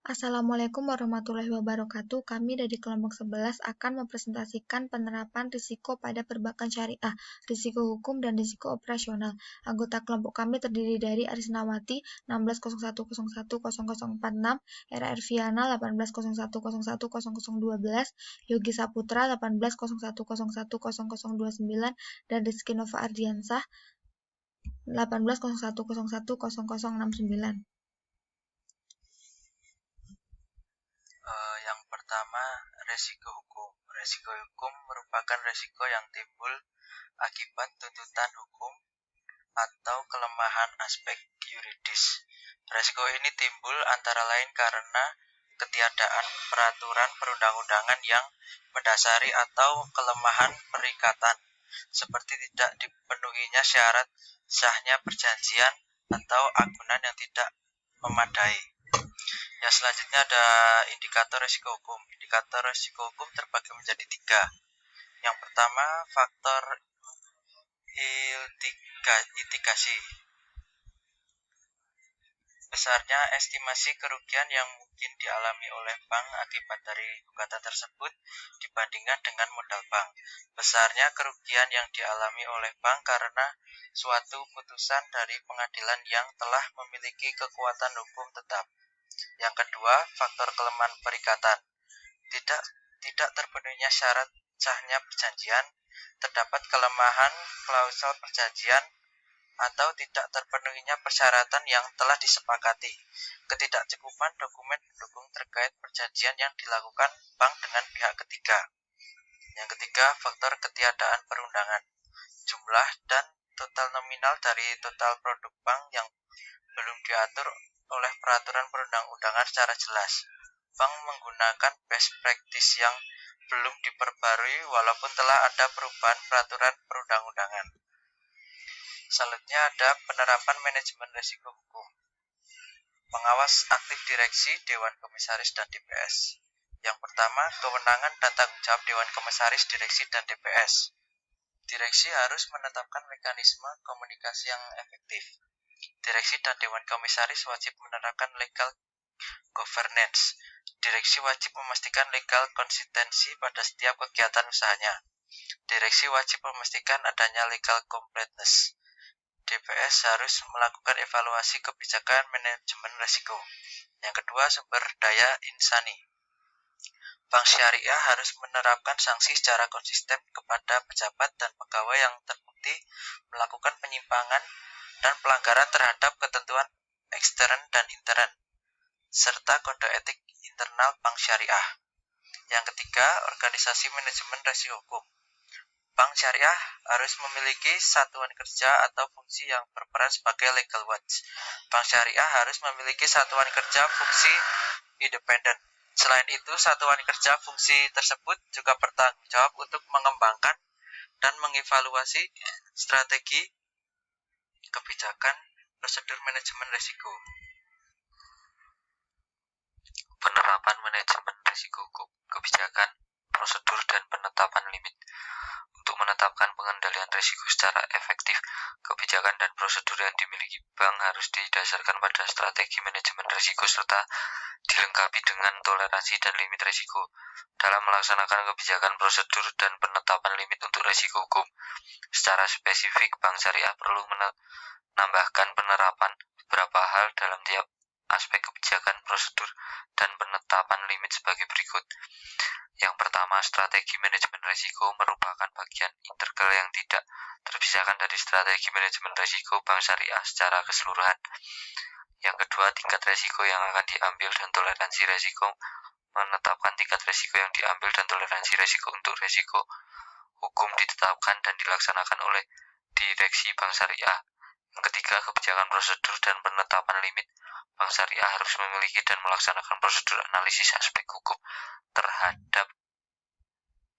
Assalamualaikum warahmatullahi wabarakatuh. Kami dari kelompok 11 akan mempresentasikan penerapan risiko pada perbankan syariah, risiko hukum, dan risiko operasional. Anggota kelompok kami terdiri dari Arisnawati 1601010046, Era Erviana 1801010012, Yogi Saputra 1801010029, dan Rizky Nova Ardiansah 1801010069. Yang pertama, resiko hukum. Resiko hukum merupakan resiko yang timbul akibat tuntutan hukum atau kelemahan aspek yuridis. Resiko ini timbul antara lain karena ketiadaan peraturan perundang-undangan yang mendasari atau kelemahan perikatan, seperti tidak dipenuhinya syarat sahnya perjanjian atau agunan yang tidak memadai. Yang selanjutnya ada indikator risiko hukum. Indikator risiko hukum terbagi menjadi 3. Yang pertama, faktor litigasi. Besarnya estimasi kerugian yang mungkin dialami oleh bank akibat dari gugatan tersebut dibandingkan dengan modal bank. Besarnya kerugian yang dialami oleh bank karena suatu putusan dari pengadilan yang telah memiliki kekuatan hukum tetap. Yang kedua, faktor kelemahan perikatan. Tidak terpenuhinya syarat sahnya perjanjian, terdapat kelemahan klausul perjanjian, atau tidak terpenuhinya persyaratan yang telah disepakati. Ketidakcukupan dokumen pendukung terkait perjanjian yang dilakukan bank dengan pihak ketiga. Yang ketiga, faktor ketiadaan perundangan. Jumlah dan total nominal dari total produk bank yang belum diatur oleh peraturan perundang-undangan secara jelas. Bank menggunakan best practice yang belum diperbarui walaupun telah ada perubahan peraturan perundang-undangan. Selanjutnya ada penerapan manajemen risiko hukum. Pengawas aktif direksi, Dewan Komisaris, dan DPS. Yang pertama, kewenangan dan tanggung jawab Dewan Komisaris, Direksi, dan DPS. Direksi harus menetapkan mekanisme komunikasi yang efektif. Direksi dan Dewan Komisaris wajib menerapkan legal governance. Direksi wajib memastikan legal konsistensi pada setiap kegiatan usahanya. Direksi wajib memastikan adanya legal completeness. DPS harus melakukan evaluasi kebijakan manajemen risiko. Yang kedua, sumber daya insani. Bank syariah harus menerapkan sanksi secara konsisten kepada pejabat dan pegawai yang terbukti melakukan penyimpangan dan pelanggaran terhadap ketentuan ekstern dan intern, serta kode etik internal bank syariah. Yang ketiga, organisasi manajemen risiko hukum. Bank syariah harus memiliki satuan kerja atau fungsi yang berperan sebagai legal watch. Bank syariah harus memiliki satuan kerja fungsi independen. Selain itu, satuan kerja fungsi tersebut juga bertanggung jawab untuk mengembangkan dan mengevaluasi strategi, kebijakan, prosedur manajemen risiko. Penerapan manajemen risiko hukum, kebijakan, prosedur, dan penetapan limit. Untuk menetapkan pengendalian risiko secara efektif, kebijakan dan prosedur yang dimiliki bank harus didasarkan pada strategi manajemen risiko serta dilengkapi dengan toleransi dan limit risiko. Dalam melaksanakan kebijakan, prosedur, dan penetapan limit untuk risiko hukum, secara spesifik, bank syariah perlu menambahkan penerapan beberapa hal dalam tiap aspek kebijakan, prosedur, dan penetapan limit sebagai berikut. Yang pertama, strategi manajemen risiko merupakan bagian integral yang tidak terpisahkan dari strategi manajemen risiko bank syariah secara keseluruhan. Yang kedua, tingkat risiko yang akan diambil dan toleransi risiko. Menetapkan tingkat risiko yang diambil dan toleransi risiko untuk risiko hukum ditetapkan dan dilaksanakan oleh direksi bank syariah. Yang ketiga, kebijakan prosedur dan penetapan limit. Bank syariah harus memiliki dan melaksanakan prosedur analisis aspek hukum terhadap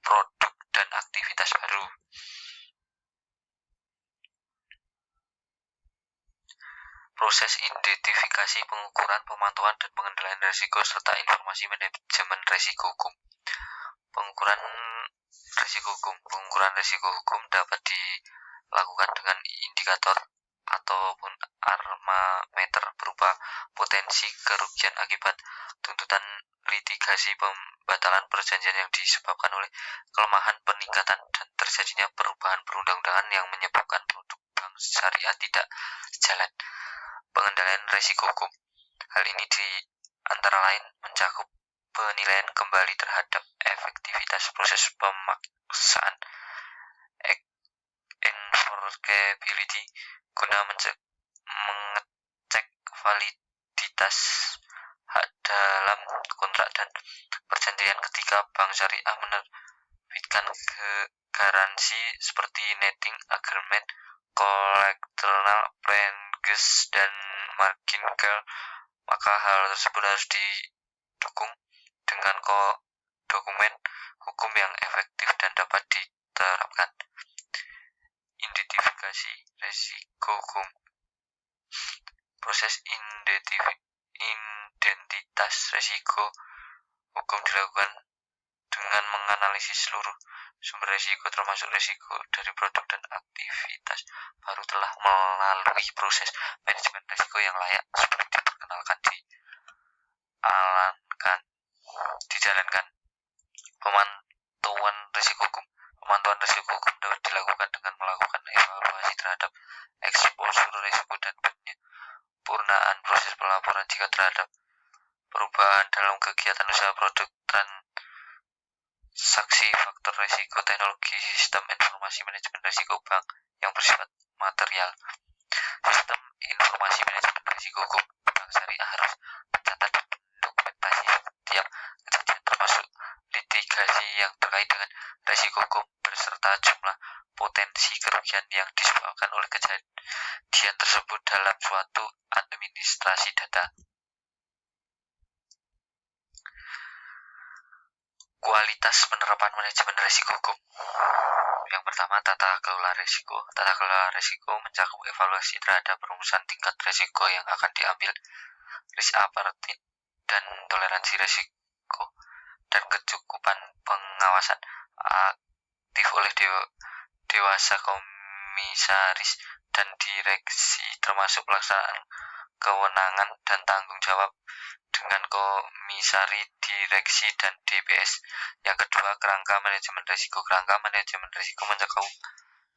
produk dan aktivitas baru. Proses identifikasi, pengukuran, pemantauan, dan pengendalian risiko serta informasi manajemen risiko hukum. Pengukuran risiko hukum dapat dilakukan dengan indikator ataupun armameter berupa potensi kerugian akibat tuntutan litigasi pembatalan perjanjian yang disebabkan oleh kelemahan peningkatan dan terjadinya perubahan perundang-undangan yang menyebabkan produk bank syariah tidak sejalan. Pengendalian risiko hukum. Hal ini di antara lain mencakup penilaian kembali terhadap efektivitas proses pemaksaan enforceability guna mengecek validitas hak dalam kontrak dan perjanjian ketika bank syariah menerbitkan garansi seperti netting agreement, collateral pledges, dan margin call, maka hal tersebut harus didukung dengan dokumen hukum yang efektif dan dapat diterapkan. Identifikasi risiko hukum. Proses identitas risiko hukum dilakukan dengan menganalisis seluruh sumber risiko termasuk risiko dari produk dan aktivitas baru telah melalui proses manajemen risiko yang layak seperti diperkenalkan dijalankan. Pemantauan risiko hukum. Pemantauan risiko hukum dapat dilakukan dengan melakukan evaluasi terhadap eksposur risiko dan penyempurnaan proses pelaporan jika terhadap perubahan dalam kegiatan usaha produk, transaksi, faktor risiko, teknologi, sistem informasi manajemen risiko bank yang bersifat material. Sistem informasi manajemen risiko hukum. Bank syariah harus mencatat dan mendokumentasi setiap kejadian termasuk litigasi yang terkait dengan risiko hukum beserta jumlah potensi kerugian yang disebabkan oleh kejadian tersebut dalam suatu administrasi data. Kualitas penerapan manajemen risiko hukum. Yang pertama, tata kelola risiko. Tata kelola risiko mencakup evaluasi terhadap perumusan tingkat risiko yang akan diambil, risk appetite dan toleransi risiko, dan kecukupan pengawasan aktif oleh dewasa komisaris dan direksi, termasuk pelaksanaan kewenangan dan tanggung jawab dengan komisari, direksi, dan DPS. Yang kedua, kerangka manajemen risiko. Kerangka manajemen risiko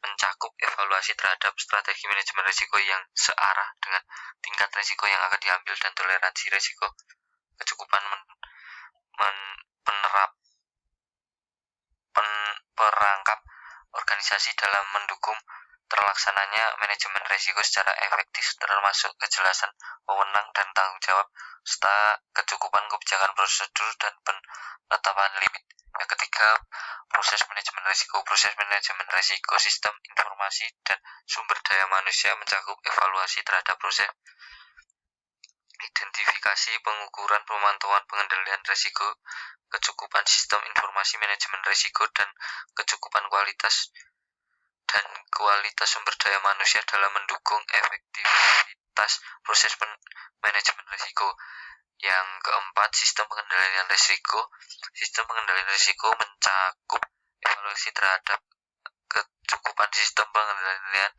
mencakup evaluasi terhadap strategi manajemen risiko yang searah dengan tingkat risiko yang akan diambil dan toleransi risiko, kecukupan perangkap organisasi dalam mendukung terlaksananya manajemen risiko secara efektif, termasuk kejelasan wewenang dan tanggung jawab, serta kecukupan kebijakan prosedur dan penetapan limit. Yang ketiga, proses manajemen risiko. Proses manajemen risiko sistem informasi dan sumber daya manusia mencakup evaluasi terhadap proses identifikasi, pengukuran, pemantauan, pengendalian risiko, kecukupan sistem informasi manajemen risiko, dan kecukupan kualitas sumber daya manusia dalam mendukung efektivitas proses manajemen risiko. Yang keempat, sistem pengendalian risiko. Sistem pengendalian risiko mencakup evaluasi terhadap kecukupan sistem pengendalian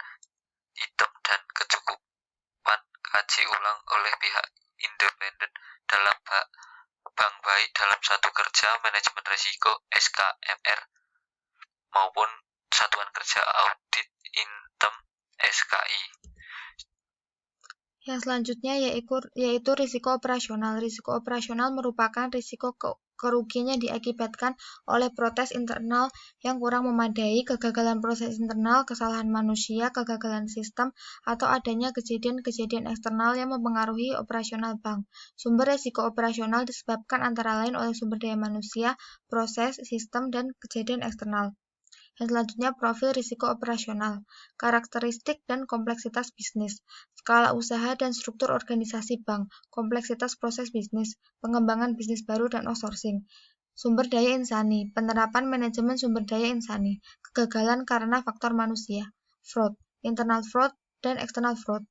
item dan kecukupan kaji ulang oleh pihak independen dalam bank, baik dalam satu kerja manajemen risiko SKMR maupun satuan kerja audit intem SKI. Yang selanjutnya yaitu risiko operasional. Risiko operasional merupakan risiko kerugian yang diakibatkan oleh proses internal yang kurang memadai, kegagalan proses internal, kesalahan manusia, kegagalan sistem, atau adanya kejadian-kejadian eksternal yang mempengaruhi operasional bank. Sumber risiko operasional disebabkan antara lain oleh sumber daya manusia, proses, sistem, dan kejadian eksternal. Yang selanjutnya, profil risiko operasional, karakteristik dan kompleksitas bisnis, skala usaha dan struktur organisasi bank, kompleksitas proses bisnis, pengembangan bisnis baru dan outsourcing. Sumber daya insani, penerapan manajemen sumber daya insani, kegagalan karena faktor manusia, fraud, internal fraud dan external fraud.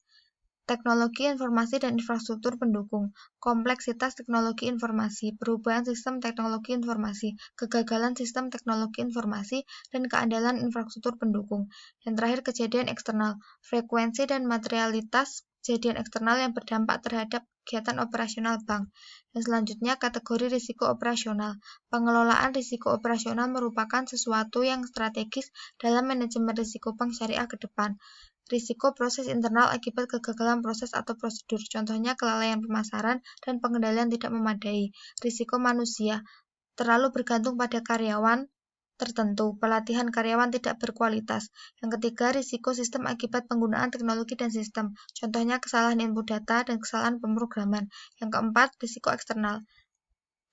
Teknologi informasi dan infrastruktur pendukung, kompleksitas teknologi informasi, perubahan sistem teknologi informasi, kegagalan sistem teknologi informasi, dan keandalan infrastruktur pendukung. Yang terakhir, kejadian eksternal, frekuensi dan materialitas kejadian eksternal yang berdampak terhadap kegiatan operasional bank. Dan selanjutnya, kategori risiko operasional. Pengelolaan risiko operasional merupakan sesuatu yang strategis dalam manajemen risiko bank syariah ke depan. Risiko proses internal akibat kegagalan proses atau prosedur, contohnya kelalaian pemasaran dan pengendalian tidak memadai. Risiko manusia, terlalu bergantung pada karyawan tertentu, pelatihan karyawan tidak berkualitas. Yang ketiga, risiko sistem akibat penggunaan teknologi dan sistem, contohnya kesalahan input data dan kesalahan pemrograman. Yang keempat, risiko eksternal,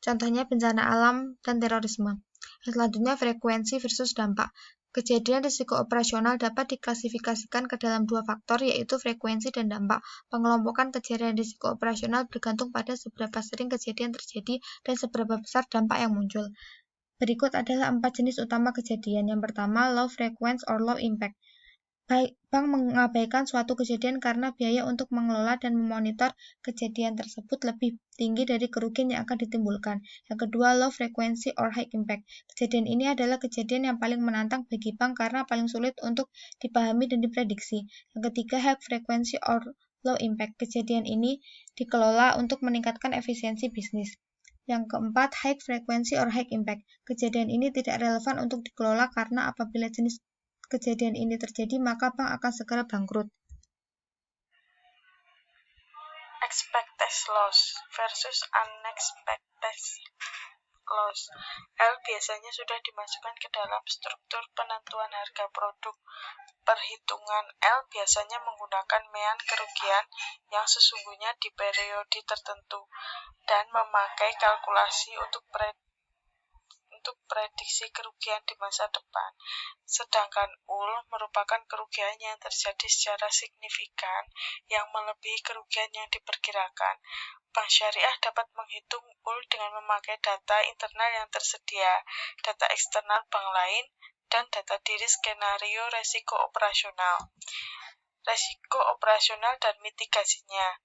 contohnya bencana alam dan terorisme. Yang selanjutnya, frekuensi versus dampak. Kejadian risiko operasional dapat diklasifikasikan ke dalam dua faktor, yaitu frekuensi dan dampak. Pengelompokan kejadian risiko operasional bergantung pada seberapa sering kejadian terjadi dan seberapa besar dampak yang muncul. Berikut adalah 4 jenis utama kejadian. Yang pertama, low frequency or low impact. Bank mengabaikan suatu kejadian karena biaya untuk mengelola dan memonitor kejadian tersebut lebih tinggi dari kerugian yang akan ditimbulkan. Yang kedua, low frequency or high impact. Kejadian ini adalah kejadian yang paling menantang bagi bank karena paling sulit untuk dipahami dan diprediksi. Yang ketiga, high frequency or low impact. Kejadian ini dikelola untuk meningkatkan efisiensi bisnis. Yang keempat, high frequency or high impact. Kejadian ini tidak relevan untuk dikelola karena apabila jenis kejadian ini terjadi, maka bank akan segera bangkrut. Expected loss versus unexpected loss. L biasanya sudah dimasukkan ke dalam struktur penentuan harga produk. Perhitungan L biasanya menggunakan mean kerugian yang sesungguhnya di periode tertentu dan memakai kalkulasi untuk prediksi kerugian di masa depan. Sedangkan UL merupakan kerugian yang terjadi secara signifikan yang melebihi kerugian yang diperkirakan. Bank syariah dapat menghitung UL dengan memakai data internal yang tersedia, data eksternal bank lain, dan data diri skenario resiko operasional. Resiko operasional dan mitigasinya.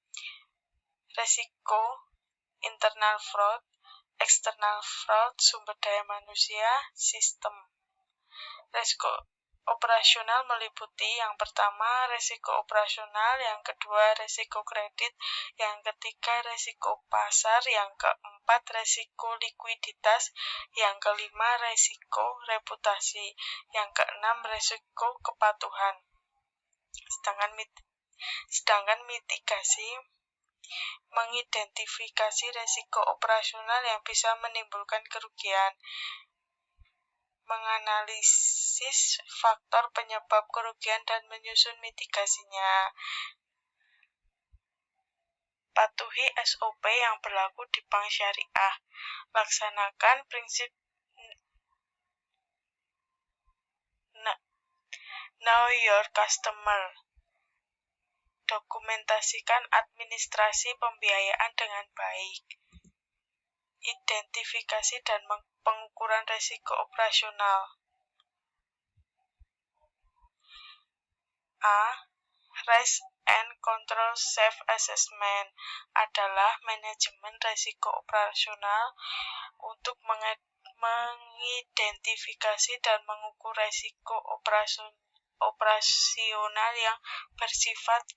Resiko internal fraud, external fraud, sumber daya manusia, sistem. Resiko operasional meliputi yang pertama resiko operasional, yang kedua resiko kredit, yang ketiga resiko pasar, yang keempat resiko likuiditas, yang kelima resiko reputasi, yang keenam resiko kepatuhan. Sedangkan mitigasi mengidentifikasi resiko operasional yang bisa menimbulkan kerugian, menganalisis faktor penyebab kerugian dan menyusun mitigasinya. Patuhi SOP yang berlaku di bank syariah. Laksanakan prinsip Know Your Customer. Dokumentasikan administrasi pembiayaan dengan baik. Identifikasi dan pengukuran risiko operasional. A. Risk and Control Self-Assessment adalah manajemen risiko operasional untuk mengidentifikasi dan mengukur risiko operasional yang bersifat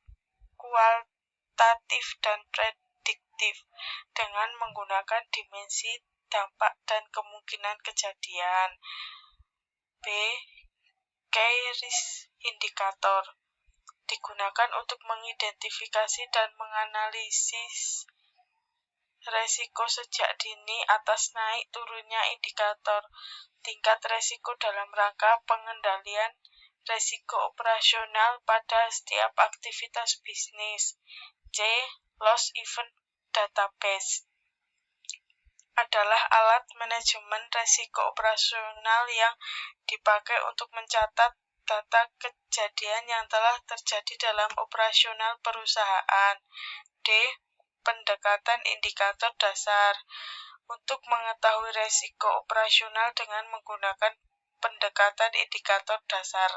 kualitatif dan prediktif dengan menggunakan dimensi dampak dan kemungkinan kejadian. B. Key Risk Indicator digunakan untuk mengidentifikasi dan menganalisis resiko sejak dini atas naik turunnya indikator tingkat resiko dalam rangka pengendalian resiko operasional pada setiap aktivitas bisnis. C. Loss Event Database adalah alat manajemen risiko operasional yang dipakai untuk mencatat data kejadian yang telah terjadi dalam operasional perusahaan. D. Pendekatan indikator dasar untuk mengetahui risiko operasional dengan menggunakan pendekatan indikator dasar.